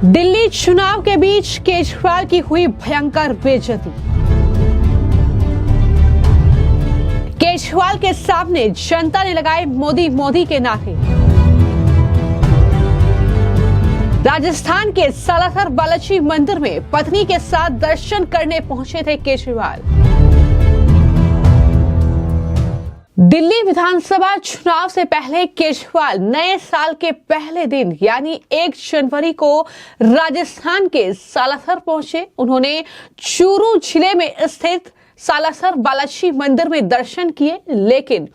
दिल्ली चुनाव के बीच केजरीवाल की हुई भयंकर बेइज्जती। केजरीवाल के सामने जनता ने लगाए मोदी मोदी के नारे। राजस्थान के सालासर बालाजी मंदिर में पत्नी के साथ दर्शन करने पहुंचे थे केजरीवाल। दिल्ली विधानसभा चुनाव से पहले केजरीवाल नए साल के पहले दिन यानी 1 जनवरी को राजस्थान के सालासर पहुंचे। उन्होंने चूरू जिले में स्थित सालासर बालाजी मंदिर में दर्शन किए, लेकिन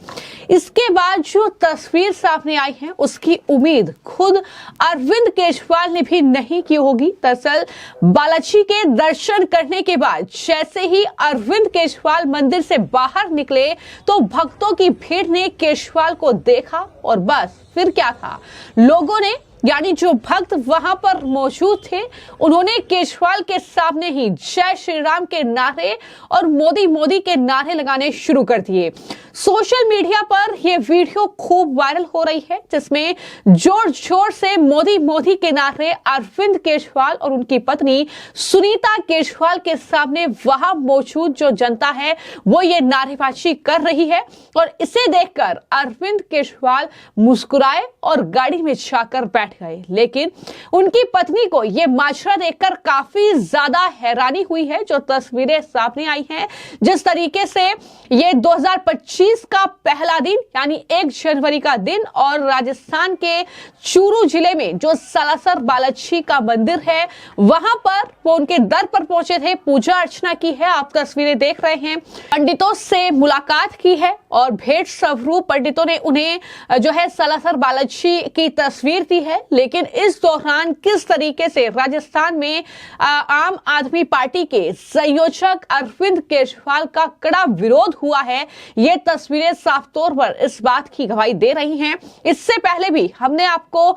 इसके बाद जो तस्वीर सामने आई है उसकी उम्मीद खुद अरविंद केजरीवाल ने भी नहीं की होगी। दरअसल बालाजी के दर्शन करने के बाद जैसे ही अरविंद केजरीवाल मंदिर से बाहर निकले तो भक्तों की भीड़ ने केजरीवाल को देखा और बस फिर क्या था, लोगों ने यानी जो भक्त वहां पर मौजूद थे उन्होंने केजरीवाल के सामने ही जय श्री राम के नारे और मोदी मोदी के नारे लगाने शुरू कर दिए। सोशल मीडिया पर यह वीडियो खूब वायरल हो रही है जिसमें जोर जोर से मोदी मोदी के नारे अरविंद केजरीवाल और उनकी पत्नी सुनीता केजरीवाल के सामने वहां मौजूद जो जनता है वो ये नारेबाजी कर रही है। और इसे देखकर अरविंद केजरीवाल मुस्कुराए और गाड़ी में जाकर बैठ गए, लेकिन उनकी पत्नी को यह माजरा देखकर काफी ज्यादा हैरानी हुई है। जो तस्वीरें सामने आई हैं, जिस तरीके से ये 2025 का पहला दिन यानी 1 जनवरी का दिन और राजस्थान के चूरू जिले में जो सालासर बालाजी का मंदिर है वहां पर वो उनके दर पर पहुंचे थे, पूजा अर्चना की है। आप तस्वीरें देख रहे हैं, पंडितों से मुलाकात की है और भेंट स्वरूप पंडितों ने उन्हें जो है सालासर बालाजी की तस्वीर दी है। लेकिन इस दौरान किस तरीके से राजस्थान में आम आदमी पार्टी के संयोजक अरविंद केजरीवाल का कड़ा विरोध हुआ है, ये तस्वीरें साफ तौर पर इस बात की गवाही दे रही हैं। इससे पहले भी हमने आपको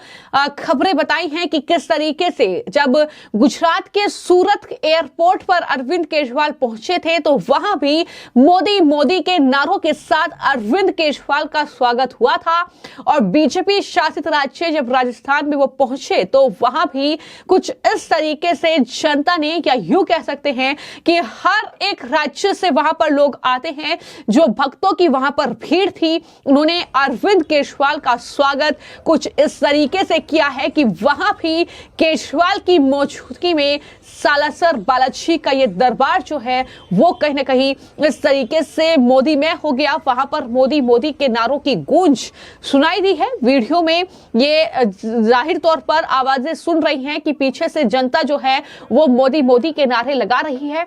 खबरें बताई हैं कि किस तरीके से जब गुजरात के सूरत एयरपोर्ट पर अरविंद केजरीवाल पहुंचे थे तो वहां भी मोदी मोदी के नारों के साथ अरविंद केजरीवाल का स्वागत हुआ था। और बीजेपी शासित राज्य जब राजस्थान में वो पहुंचे तो वहां भी कुछ इस तरीके से जनता ने, या यूं कह सकते हैं कि हर एक राज्य से वहां पर लोग आते हैं, जो भक्तों की वहां पर भीड़ थी, उन्होंने अरविंद केजरीवाल का स्वागत कुछ इस तरीके से किया है कि वहां भी केजरीवाल की मौजूदगी में सालासर बालाजी का ये दरबार जो है वो कहीं ना कहीं इस तरीके से मोदी में हो गया। वहां पर मोदी मोदी के नारों की गूंज सुनाई दी है। वीडियो में ये जाहिर तौर पर आवाजें सुन रही हैं कि पीछे से जनता जो है वो मोदी मोदी के नारे लगा रही है।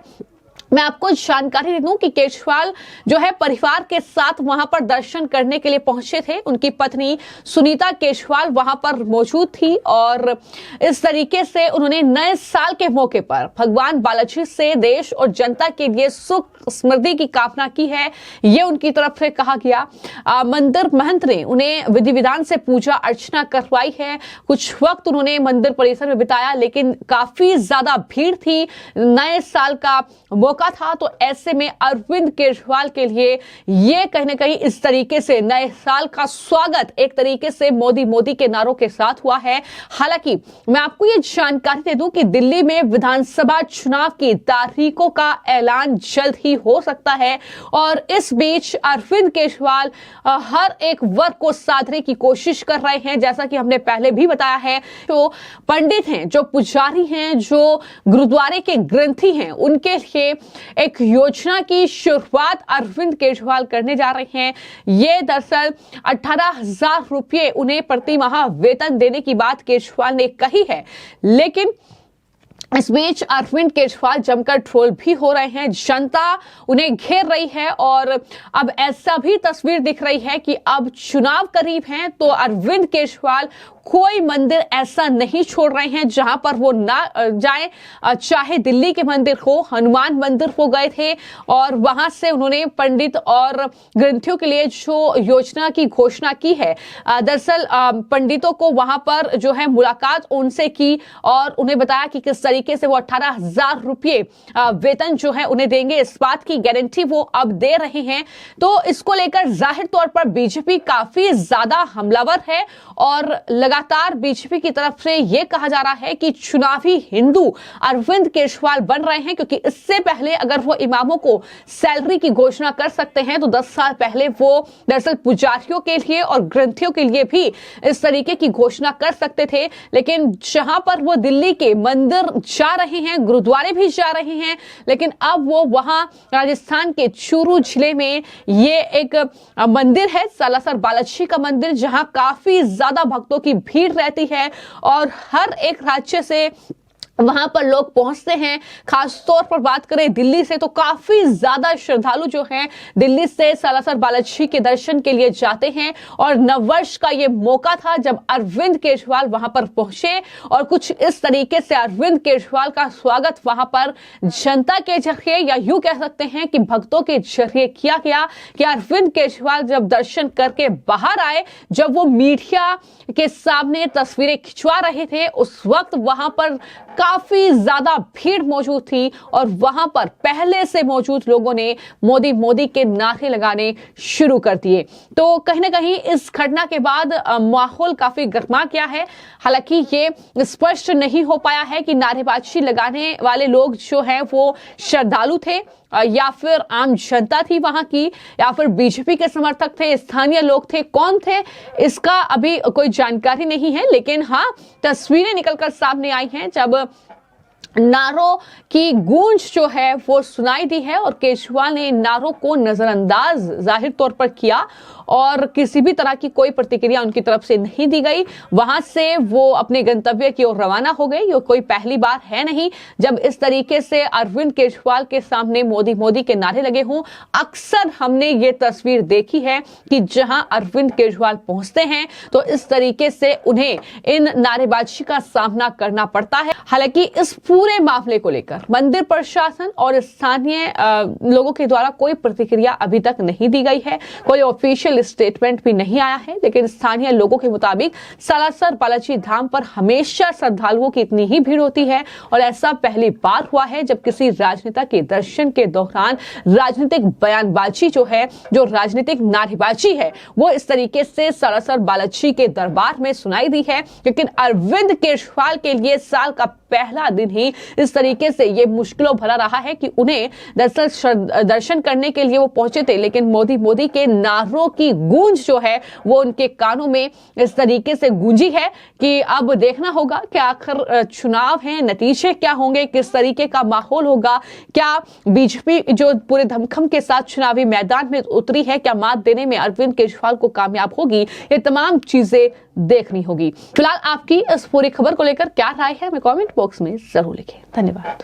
मैं आपको जानकारी दे दूं कि केजरीवाल जो है परिवार के साथ वहां पर दर्शन करने के लिए पहुंचे थे। उनकी पत्नी सुनीता केजरीवाल वहां पर मौजूद थी और इस तरीके से उन्होंने नए साल के मौके पर भगवान बालाजी से देश और जनता के लिए सुख समृद्धि की कामना की है, ये उनकी तरफ से कहा गया। मंदिर महंत ने उन्हें विधि विधान से पूजा अर्चना करवाई है। कुछ वक्त उन्होंने मंदिर परिसर में बिताया, लेकिन काफी ज्यादा भीड़ थी, नए साल का मौका था, तो ऐसे में अरविंद केजरीवाल के लिए ये कहीं ना कहीं इस तरीके से नए साल का स्वागत एक तरीके से मोदी मोदी के नारों के साथ हुआ है। हालांकि मैं आपको ये जानकारी दे दूं कि दिल्ली में विधानसभा चुनाव की तारीखों का ऐलान जल्द ही हो सकता है और इस बीच अरविंद केजरीवाल हर एक वर्ग को साधने की कोशिश कर रहे हैं। जैसा कि हमने पहले भी बताया है, जो पंडित हैं, जो पुजारी हैं, जो गुरुद्वारे के ग्रंथी हैं, उनके लिए एक योजना की शुरुआत अरविंद केजरीवाल करने जा रहे हैं। ये दरअसल 18,000 रुपये उन्हें प्रति माह वेतन देने की बात केजरीवाल ने कही है, लेकिन इस बीच अरविंद केजरीवाल जमकर ट्रोल भी हो रहे हैं। जनता उन्हें घेर रही है और अब ऐसा भी तस्वीर दिख रही है कि अब चुनाव करीब हैं तो अरविंद केजरीवाल कोई मंदिर ऐसा नहीं छोड़ रहे हैं जहां पर वो ना जाए। चाहे दिल्ली के मंदिर हो, हनुमान मंदिर हो गए थे और वहां से उन्होंने पंडित और ग्रंथियों के लिए जो योजना की घोषणा की है, दरअसल पंडितों को वहां पर जो है मुलाकात उनसे की और उन्हें बताया कि किस तरीके से वो 18,000 रुपये वेतन जो है उन्हें देंगे। इस बात की गारंटी वो अब दे रहे हैं। तो इसको लेकर जाहिर तौर पर बीजेपी काफी ज्यादा हमलावर है और लगातार बीजेपी की तरफ से यह कहा जा रहा है कि चुनावी हिंदू अरविंद केजरीवाल बन रहे हैं, क्योंकि इससे पहले अगर वो इमामों को सैलरी की घोषणा कर सकते हैं तो 10 साल पहले वो दरअसल पुजारियों के लिए और ग्रंथियों के लिए भी इस तरीके की घोषणा कर सकते थे। लेकिन जहां पर वो दिल्ली के मंदिर जा रहे हैं, गुरुद्वारे भी जा रहे हैं, लेकिन अब वो वहां राजस्थान के चूरू जिले में ये एक मंदिर है, सालासर बालाजी का मंदिर, जहां काफी ज्यादा भक्तों की भीड़ रहती है और हर एक राज्य से वहां पर लोग पहुंचते हैं। खासतौर पर बात करें दिल्ली से तो काफी ज्यादा श्रद्धालु जो हैं दिल्ली से सालासर बालाजी के दर्शन के लिए जाते हैं और नववर्ष का ये मौका था जब अरविंद केजरीवाल वहां पर पहुंचे और कुछ इस तरीके से अरविंद केजरीवाल का स्वागत वहां पर जनता के जरिए या यूं कह सकते हैं कि भक्तों के जरिए किया गया कि अरविंद केजरीवाल जब दर्शन करके बाहर आए, जब वो मीडिया के सामने तस्वीरें खिंचवा रहे थे, उस वक्त वहां पर काफी ज्यादा भीड़ मौजूद थी और वहां पर पहले से मौजूद लोगों ने मोदी मोदी के नारे लगाने शुरू कर दिए। तो कहीं ना कहीं इस घटना के बाद माहौल काफी गर्मा गया है। हालांकि ये स्पष्ट नहीं हो पाया है कि नारेबाजी लगाने वाले लोग जो हैं वो श्रद्धालु थे या फिर आम जनता थी वहां की, या फिर बीजेपी के समर्थक थे, स्थानीय लोग थे, कौन थे, इसका अभी कोई जानकारी नहीं है। लेकिन हाँ, तस्वीरें निकलकर सामने आई हैं जब नारों की गूंज जो है वो सुनाई दी है और केजरीवाल ने नारों को नजरअंदाज जाहिर तौर पर किया और किसी भी तरह की कोई प्रतिक्रिया उनकी तरफ से नहीं दी गई। वहां से वो अपने गंतव्य की ओर रवाना हो गए। ये कोई पहली बार है नहीं जब इस तरीके से अरविंद केजरीवाल के सामने मोदी मोदी के नारे लगे हों। अक्सर हमने ये तस्वीर देखी है कि जहां अरविंद केजरीवाल पहुंचते हैं तो इस तरीके से उन्हें इन नारेबाजी का सामना करना पड़ता है। हालांकि इस पूरे मामले को लेकर मंदिर प्रशासन और स्थानीय लोगों के द्वारा कोई प्रतिक्रिया अभी तक नहीं दी गई है, कोई ऑफिशियल स्टेटमेंट भी नहीं आया है। लेकिन स्थानीय लोगों के मुताबिक सालासर बालाजी धाम पर हमेशा श्रद्धालुओं की इतनी ही भीड़ होती है और ऐसा पहली बार हुआ है जब किसी राजनेता के दर्शन के दौरान राजनीतिक बयानबाजी जो है, जो राजनीतिक नारेबाजी है, वो इस तरीके से सालासर बालाजी के दरबार में सुनाई दी है। लेकिन अरविंद केजरीवाल के लिए साल का पहला दिन ही इस तरीके से ये मुश्किलों भरा रहा है कि उन्हें दरअसल दर्शन करने के लिए वो पहुंचे थे, लेकिन मोदी मोदी के नारों की गूंज जो है वो उनके कानों में इस तरीके से गूंजी है कि अब देखना होगा कि आखिर चुनाव है, नतीजे क्या होंगे, किस तरीके का माहौल होगा, क्या बीजेपी जो पूरे धमखम के साथ चुनावी मैदान में उतरी है, क्या मात देने में अरविंद केजरीवाल को कामयाब होगी, ये तमाम चीजें देखनी होगी। फिलहाल आपकी इस पूरी खबर को लेकर क्या राय है, हमें कमेंट बॉक्स में जरूर लिखें। धन्यवाद।